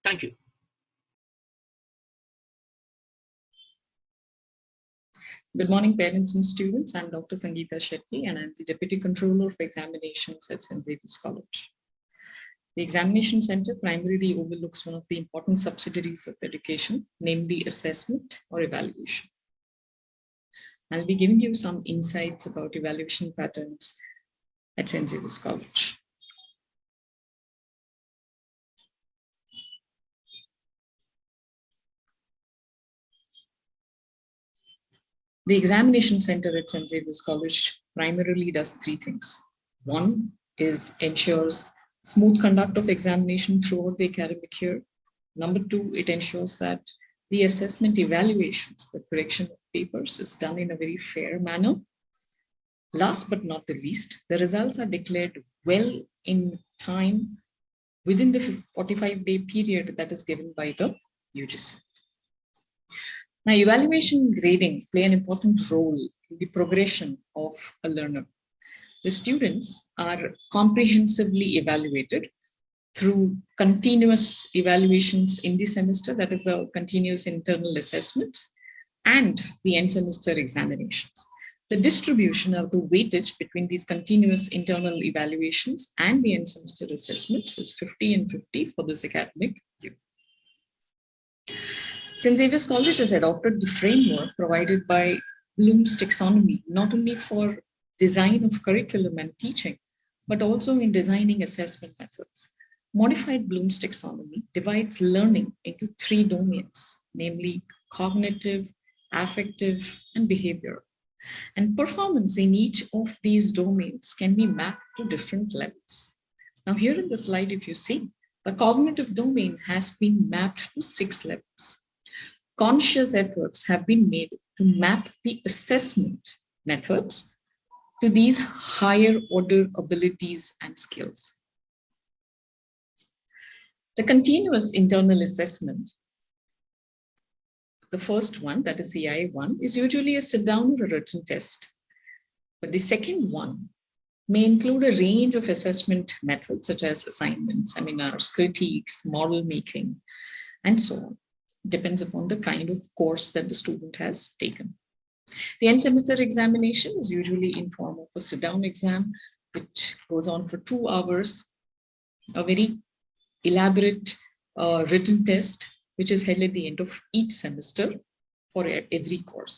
Thank you. Good morning, parents and students. I'm Dr. Sangeeta Shetty, and I'm the Deputy Controller of Examinations at St. Xavier's College. The Examination Center primarily overlooks one of the important subsidiaries of education, namely assessment or evaluation. I'll be giving you some insights about evaluation patterns at St. Xavier's College. The Examination Center at St. Xavier's College primarily does three things. One is ensures smooth conduct of examination throughout the academic year. Number two, it ensures that the assessment evaluations, the correction of papers, is done in a very fair manner. Last but not the least, the results are declared well in time within the 45-day period that is given by the UGC. Now, evaluation grading play an important role in the progression of a learner. The students are comprehensively evaluated through continuous evaluations in the semester, that is a continuous internal assessment, and the end semester examinations. The distribution of the weightage between these continuous internal evaluations and the end semester assessments is 50 and 50 for this academic year. St. Xavier's College has adopted the framework provided by Bloom's taxonomy, not only for design of curriculum and teaching, but also in designing assessment methods. Modified Bloom's taxonomy divides learning into 3 domains, namely cognitive, affective, and behavioral. And performance in each of these domains can be mapped to different levels. Now here in the slide, if you see, the cognitive domain has been mapped to 6 levels. Conscious efforts have been made to map the assessment methods to these higher order abilities and skills. The continuous internal assessment, the first one, that is CIA1, is usually a sit-down or a written test. But the second one may include a range of assessment methods such as assignments, seminars, critiques, model making, and so on. Depends upon the kind of course that the student has taken. The end semester examination is usually in form of a sit-down exam, which goes on for 2 hours, a very elaborate written test, which is held at the end of each semester for every course.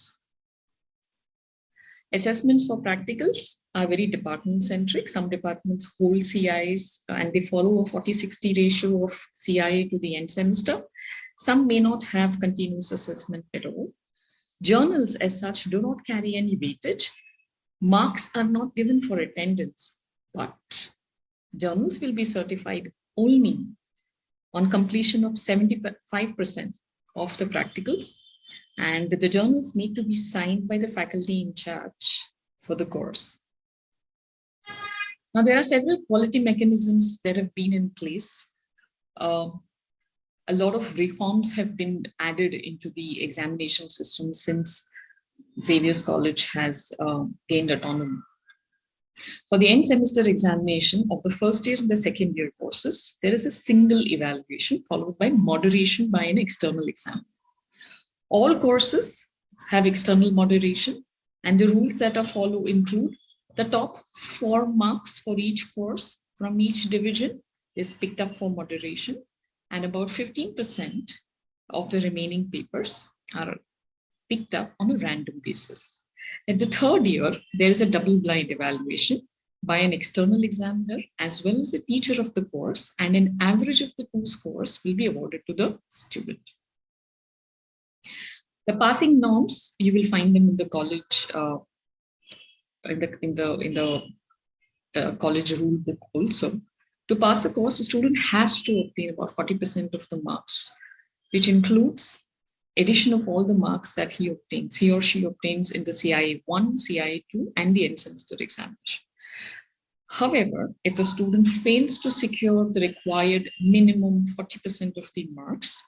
Assessments for practicals are very department-centric. Some departments hold CIs and they follow a 40-60 ratio of CIA to the end semester. Some may not have continuous assessment at all. Journals as such do not carry any weightage. Marks are not given for attendance, but journals will be certified only on completion of 75% of the practicals, and the journals need to be signed by the faculty in charge for the course. Now, there are several quality mechanisms that have been in place. A lot of reforms have been added into the examination system since Xavier's College has gained autonomy. For the end semester examination of the first year and the second year courses, there is a single evaluation followed by moderation by an external examiner. All courses have external moderation, and the rules that are followed include the top 4 marks for each course from each division is picked up for moderation, and about 15% of the remaining papers are picked up on a random basis. At the third year, there is a double-blind evaluation by an external examiner as well as a teacher of the course, and an average of the 2 scores will be awarded to the student. The passing norms, you will find them in the college, in the college rule book also. To pass a course, a student has to obtain about 40% of the marks, which includes addition of all the marks that he or she obtains in the CIA1, CIA2, and the end semester examination. However, if the student fails to secure the required minimum 40% of the marks,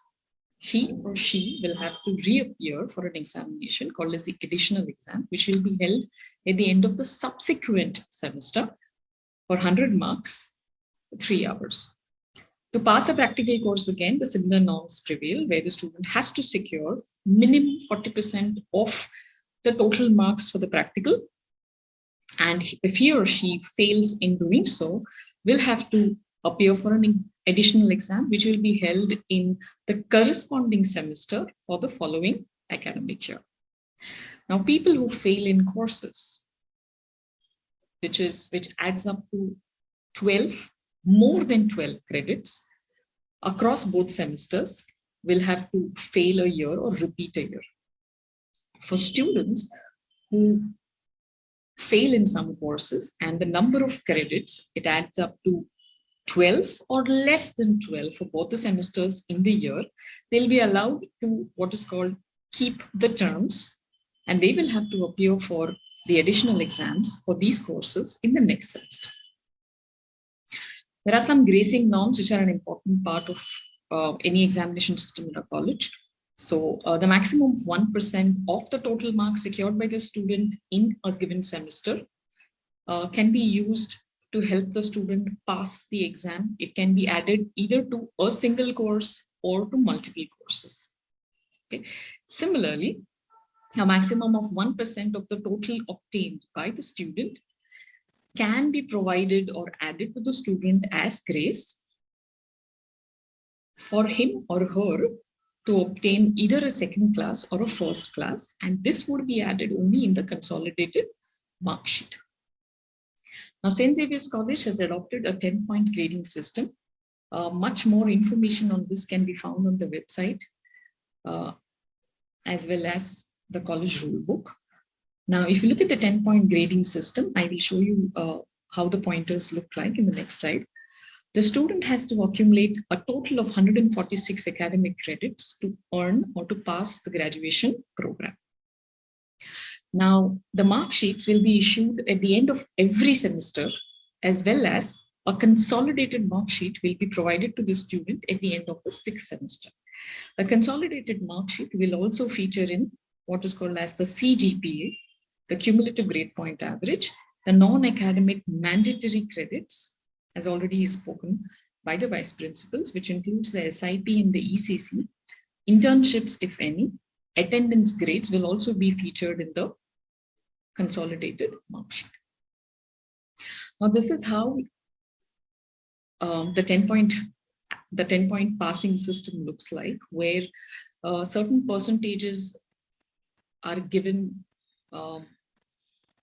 he or she will have to reappear for an examination called as the additional exam, which will be held at the end of the subsequent semester for 100 marks, 3 hours. To pass a practical course again, the similar norms prevail, where the student has to secure minimum 40% of the total marks for the practical. And if he or she fails in doing so, will have to appear for an additional exam, which will be held in the corresponding semester for the following academic year. Now, people who fail in courses, which adds up to 12, more than 12 credits across both semesters, will have to fail a year or repeat a year. For students who fail in some courses and the number of credits, it adds up to 12 or less than 12 for both the semesters in the year, they'll be allowed to what is called keep the terms, and they will have to appear for the additional exams for these courses in the next semester. There are some gracing norms which are an important part of any examination system in a college. So the maximum of 1% of the total marks secured by the student in a given semester can be used to help the student pass the exam. It can be added either to a single course or to multiple courses. Okay. Similarly, a maximum of 1% of the total obtained by the student can be provided or added to the student as grace for him or her to obtain either a second class or a first class, and this would be added only in the consolidated mark sheet. Now, St. Xavier's College has adopted a 10-point grading system. Much more information on this can be found on the website, as well as the college rule book. Now, if you look at the 10-point grading system, I will show you how the pointers look like in the next slide. The student has to accumulate a total of 146 academic credits to earn or to pass the graduation program. Now, the mark sheets will be issued at the end of every semester, as well as a consolidated mark sheet will be provided to the student at the end of the 6th semester. The consolidated mark sheet will also feature in what is called as the CGPA, the cumulative grade point average, the non-academic mandatory credits, as already spoken by the vice principals, which includes the SIP and the ECC, internships, if any, attendance grades will also be featured in the consolidated mark sheet. Now, this is how the 10-point passing system looks like, where certain percentages are given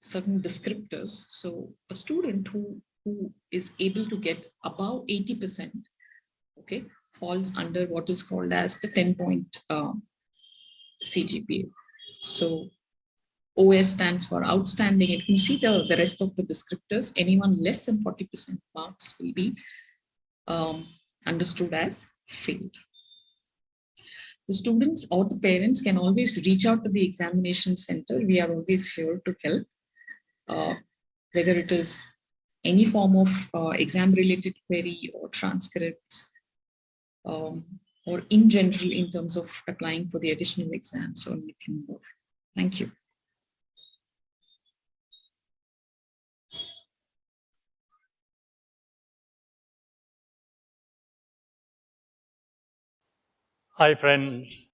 certain descriptors. So a student who is able to get above 80%, okay, falls under what is called as the 10-point CGPA. So OS stands for outstanding. You can see the rest of the descriptors. Anyone less than 40% marks will be understood as failed. The students or the parents can always reach out to the examination center. We are always here to help, whether it is any form of exam-related query or transcripts, or in general in terms of applying for the additional exams or anything more. Thank you. Hi friends,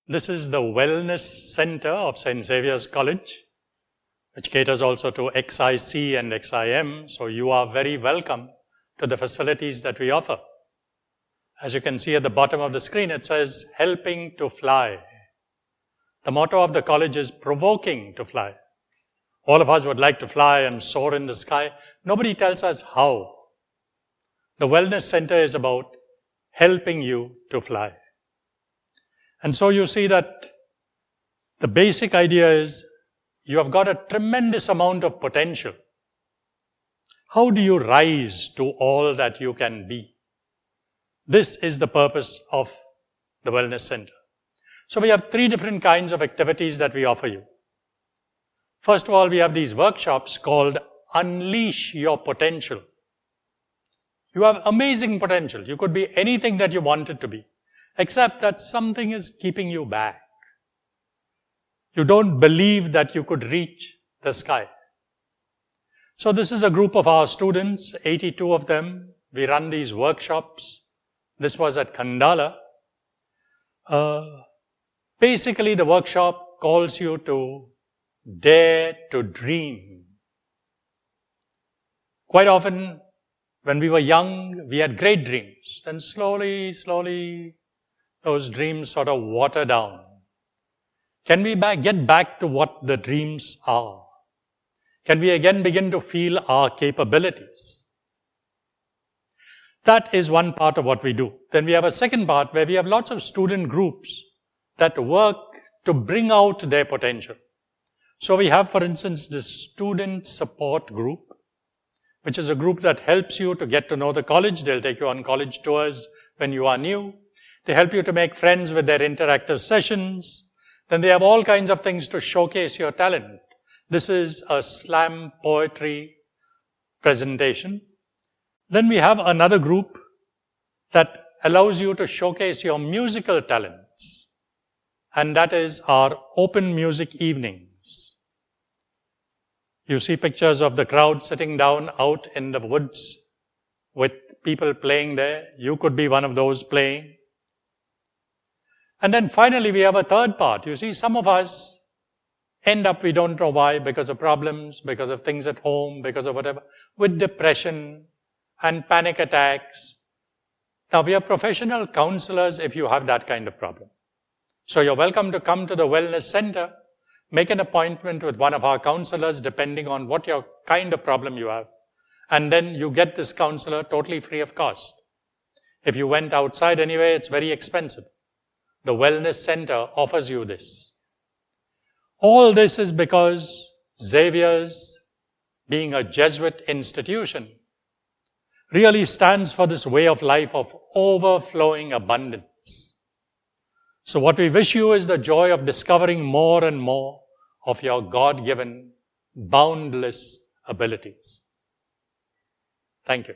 this is the Wellness Center of St. Xavier's College, which caters also to XIC and XIM, so you are very welcome to the facilities that we offer. As you can see at the bottom of the screen, it says, helping to fly. The motto of the college is provoking to fly. All of us would like to fly and soar in the sky. Nobody tells us how. The Wellness Center is about helping you to fly. And so you see that the basic idea is you have got a tremendous amount of potential. How do you rise to all that you can be? This is the purpose of the Wellness Center. So we have 3 different kinds of activities that we offer you. First of all, we have these workshops called Unleash Your Potential. You have amazing potential. You could be anything that you wanted to be, except that something is keeping you back. You don't believe that you could reach the sky. So this is a group of our students, 82 of them. We run these workshops. This was at Khandala. Basically, the workshop calls you to dare to dream. Quite often, when we were young, we had great dreams. Then slowly, those dreams sort of water down. Can we get back to what the dreams are? Can we again begin to feel our capabilities? That is one part of what we do. Then we have a second part where we have lots of student groups that work to bring out their potential. So we have, for instance, this student support group, which is a group that helps you to get to know the college. They'll take you on college tours when you are new. They help you to make friends with their interactive sessions. Then they have all kinds of things to showcase your talent. This is a slam poetry presentation. Then we have another group that allows you to showcase your musical talents. And that is our open music evenings. You see pictures of the crowd sitting down out in the woods with people playing there. You could be one of those playing. And then finally, we have a third part. You see, some of us end up, we don't know why, because of problems, because of things at home, because of whatever, with depression and panic attacks. Now, we are professional counselors if you have that kind of problem. So you're welcome to come to the Wellness Center, make an appointment with one of our counselors depending on what your kind of problem you have. And then you get this counselor totally free of cost. If you went outside anyway, it's very expensive. The wellness center offers you this. All this is because Xavier's, being a Jesuit institution, really stands for this way of life of overflowing abundance. So what we wish you is the joy of discovering more and more of your God-given, boundless abilities. Thank you.